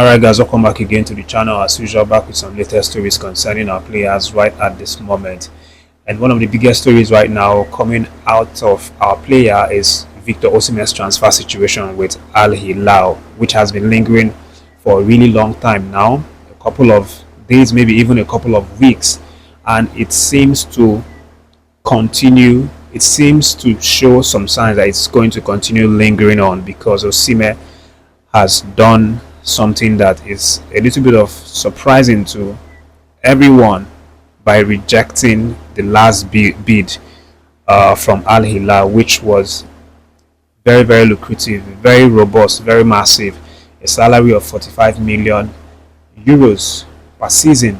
Alright guys, welcome back again to the channel. As usual, back with some latest stories concerning our players right at this moment. And one of the biggest stories right now coming out of our player is Victor Osimhen's transfer situation with Al Hilal, which has been lingering for a really long time now, a couple of days, maybe even a couple of weeks, and it seems to continue. It seems to show some signs that it's going to continue lingering on, because Osimhen has done something that is a little bit of surprising to everyone by rejecting the last bid from Al Hilal, which was very lucrative, very robust, very massive, a salary of 45 million euros per season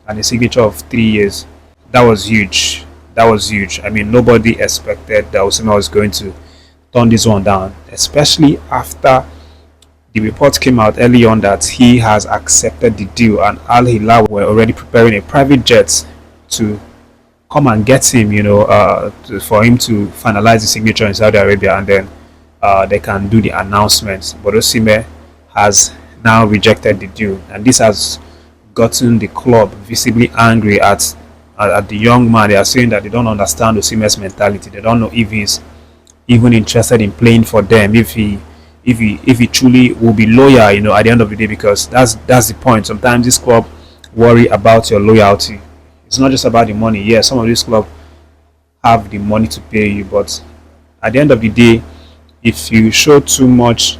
and a signature of 3 years. That was huge. That was huge. I mean, nobody expected that Osimhen was going to turn this one down, especially after the report came out early on that he has accepted the deal, and Al Hilal were already preparing a private jet to come and get him, for him to finalize the signature in Saudi Arabia, and then they can do the announcement. But Osimhen has now rejected the deal, and this has gotten the club visibly angry at the young man. They are saying that they don't understand Osimhen's mentality. They don't know if he's even interested in playing for them, if he truly will be loyal, at the end of the day, because that's the point. Sometimes this club worry about your loyalty. It's not just about the money. Yeah, some of these clubs have the money to pay you, but at the end of the day, if you show too much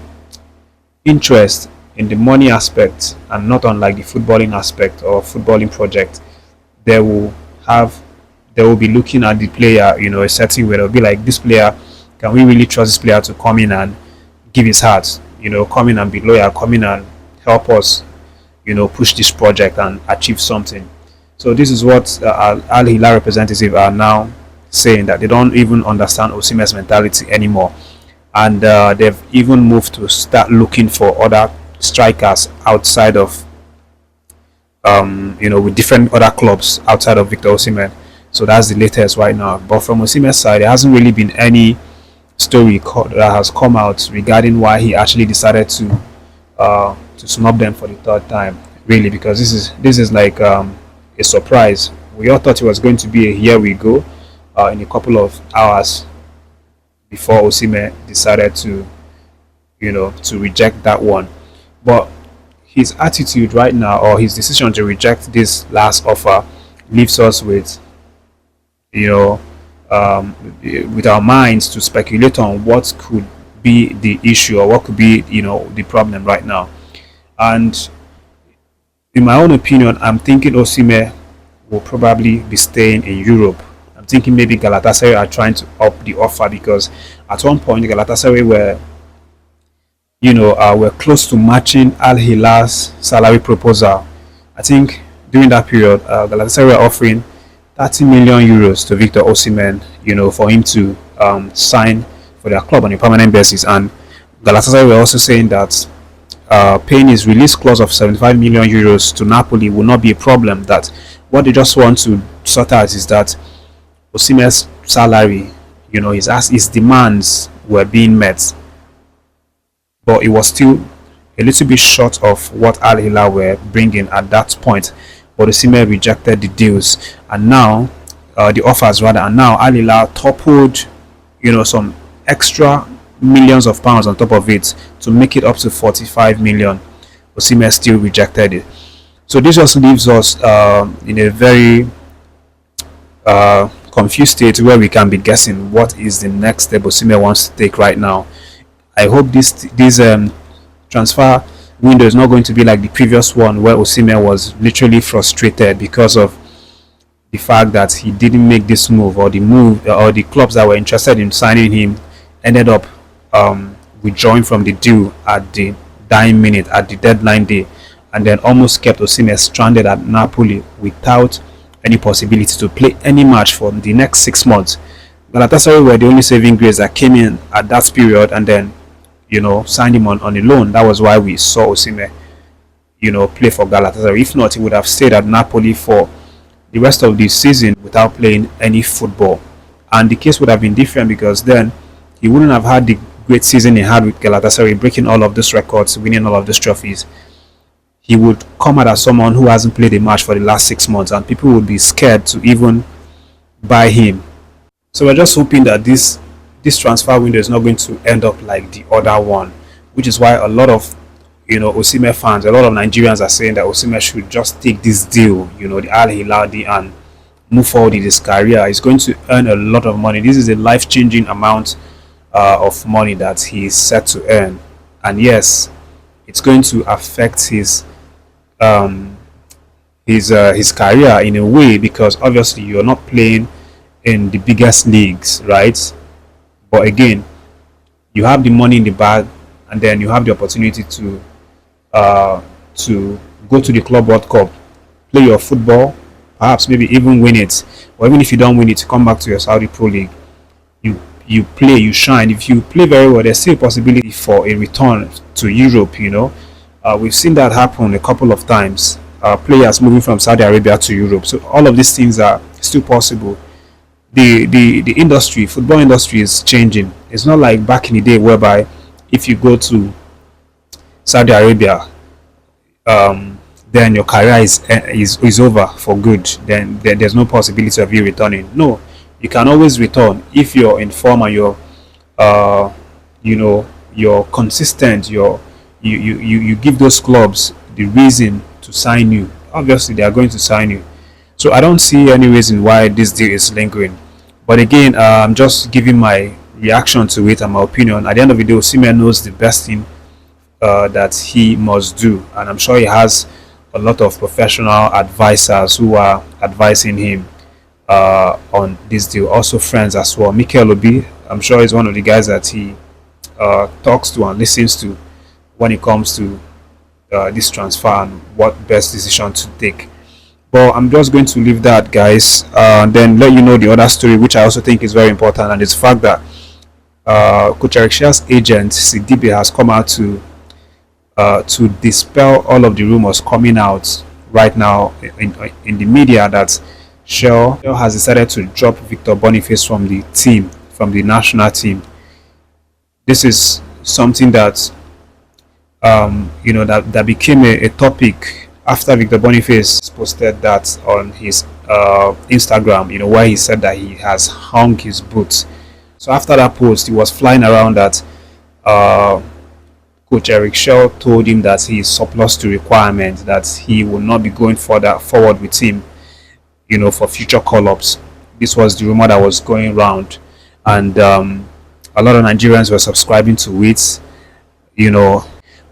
interest in the money aspect and not on like the footballing aspect or footballing project, they will be looking at the player, a certain way. They'll be like, this player, can we really trust this player to come in and give his heart, come in and be loyal, come in and help us, push this project and achieve something. So this is what Al Hilal representatives are now saying, that they don't even understand Osimhen's mentality anymore, and they've even moved to start looking for other strikers outside of, with different other clubs outside of Victor Osimhen. So that's the latest right now. But from Osimhen's side, there hasn't really been any story that has come out regarding why he actually decided to snub them for the third time, really, because this is like a surprise. We all thought it was going to be a here we go in a couple of hours before Osimhen decided to reject that one. But his attitude right now, or his decision to reject this last offer, leaves us with with our minds to speculate on what could be the issue, or what could be the problem right now. And in my own opinion, I'm thinking Osimhen will probably be staying in Europe. I'm thinking maybe Galatasaray are trying to up the offer, because at one point Galatasaray were close to matching Al Hilal's salary proposal. I think during that period, Galatasaray were offering 30 million euros to Victor Osimhen, for him to sign for their club on a permanent basis. And Galatasaray were also saying that paying his release clause of 75 million euros to Napoli will not be a problem. That what they just want to sort out is that Osimhen's salary, his demands were being met, but it was still a little bit short of what Al Hilal were bringing at that point. But Osimhen rejected the deals, and now the offers rather, and now Al Hilal toppled some extra millions of pounds on top of it to make it up to 45 million. Osimhen still rejected it. So this just leaves us in a very confused state, where we can be guessing what is the next step Osimhen wants to take right now. I hope this transfer window is not going to be like the previous one, where Osimhen was literally frustrated because of the fact that he didn't make this move, or the clubs that were interested in signing him ended up withdrawing from the deal at the dying minute, at the deadline day, and then almost kept Osimhen stranded at Napoli without any possibility to play any match for the next 6 months. Galatasaray were the only saving grace that came in at that period, and then signed him on a loan. That was why we saw Osimhen play for Galatasaray. If not, he would have stayed at Napoli for the rest of the season without playing any football, and the case would have been different, because then he wouldn't have had the great season he had with Galatasaray, breaking all of these records, winning all of these trophies. he would come out as someone who hasn't played a match for the last 6 months, and people would be scared to even buy him. So we're just hoping that this transfer window is not going to end up like the other one, which is why a lot of Osimhen fans, a lot of Nigerians are saying that Osimhen should just take this deal, the Al Hilal deal, and move forward in his career. He's going to earn a lot of money. This is a life-changing amount of money that he is set to earn, and yes, it's going to affect um, his career in a way, because obviously you're not playing in the biggest leagues, right? But again, you have the money in the bag, and then you have the opportunity to go to the Club World Cup, play your football, perhaps maybe even win it. Or even if you don't win it, you come back to your Saudi Pro League. You play, you shine. If you play very well, there's still a possibility for a return to Europe. We've seen that happen a couple of times. Players moving from Saudi Arabia to Europe. So all of these things are still possible. The industry, football industry, is changing. It's not like back in the day whereby if you go to Saudi Arabia, then your career is over for good. Then there's no possibility of you returning. No, you can always return if you're in form and you're consistent. You give those clubs the reason to sign you. Obviously, they are going to sign you. So I don't see any reason why this deal is lingering. But again, I'm just giving my reaction to it and my opinion. At the end of the day, Osimhen knows the best thing that he must do, and I'm sure he has a lot of professional advisors who are advising him on this deal. Also friends as well. Mikel Obi, I'm sure, is one of the guys that he talks to and listens to when it comes to this transfer and what best decision to take. But I'm just going to leave that, guys, and then let you know the other story, which I also think is very important, and it's the fact that Coach Eric Shelle's agent Sidibe has come out to dispel all of the rumors coming out right now in the media that Chelle has decided to drop Victor Boniface from the team, from the national team. This is something that that became a topic after Victor Boniface posted that on his Instagram, where he said that he has hung his boots. So after that post, he was flying around that Coach Eric Chelle told him that he is surplus to requirement, that he will not be going forward with him, for future call-ups. This was the rumor that was going around, and a lot of Nigerians were subscribing to it,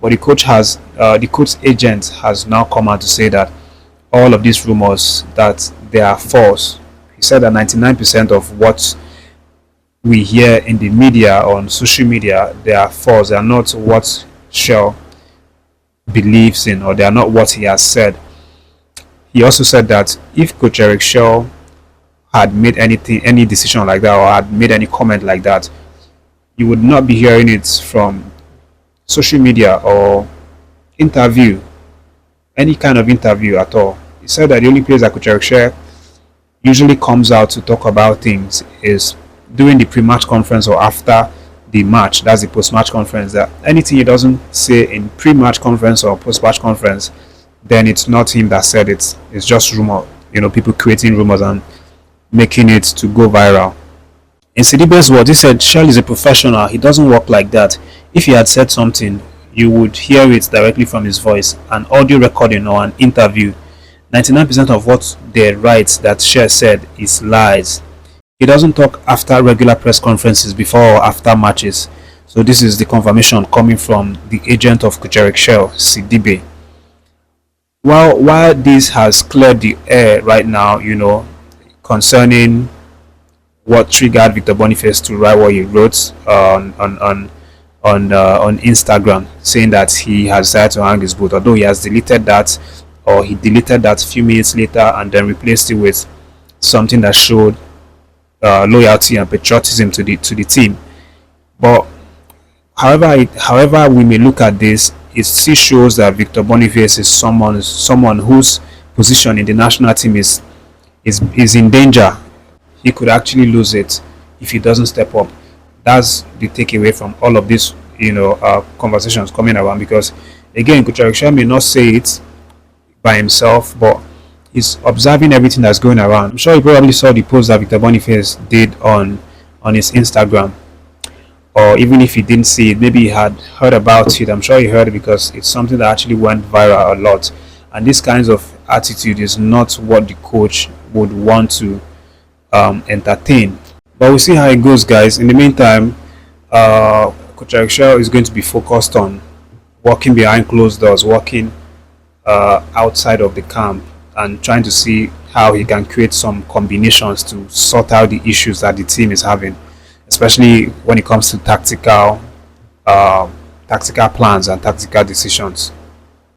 But the coach agent has now come out to say that all of these rumors, that they are false. He said that 99% of what we hear in the media, on social media, they are false. They are not what Chelle believes in, or they are not what he has said. He also said that if Coach Eric Chelle had made any decision like that, or had made any comment like that, you would not be hearing it from social media or interview, any kind of interview at all. He said that the only place that Coach Eric Chelle usually comes out to talk about things is during the pre-match conference or after the match. That's the post-match conference. That anything he doesn't say in pre-match conference or post-match conference, then it's not him that said it. It's just rumor. People creating rumors and making it to go viral. In Sidibe's words, he said Chelle is a professional. He doesn't work like that. If he had said something, you would hear it directly from his voice. An audio recording or an interview, 99% of what they write that Chelle said is lies. He doesn't talk after regular press conferences, before or after matches. So this is the confirmation coming from the agent of Coach Eric Chelle, Sidibe. While this has cleared the air right now, concerning what triggered Victor Boniface to write what he wrote on Instagram, saying that he has decided to hang his boot, although he has deleted that, or he deleted that a few minutes later and then replaced it with something that showed loyalty and patriotism to the team. But however we may look at this, it still shows that Victor Boniface is someone whose position in the national team is in danger. He could actually lose it if he doesn't step up. That's the takeaway from all of this, conversations coming around, because Again, Coach Chelle may not say it by himself, but he's observing everything that's going around. I'm sure you probably saw the post that Victor Boniface did on his Instagram, or even if he didn't see it, maybe he had heard about it. I'm sure he heard it because it's something that actually went viral a lot. And this kinds of attitude is not what the coach would want to entertain. But we'll see how it goes, guys. In the meantime, Coach Chelle is going to be focused on working behind closed doors, working outside of the camp, and trying to see how he can create some combinations to sort out the issues that the team is having, especially when it comes to tactical plans and tactical decisions.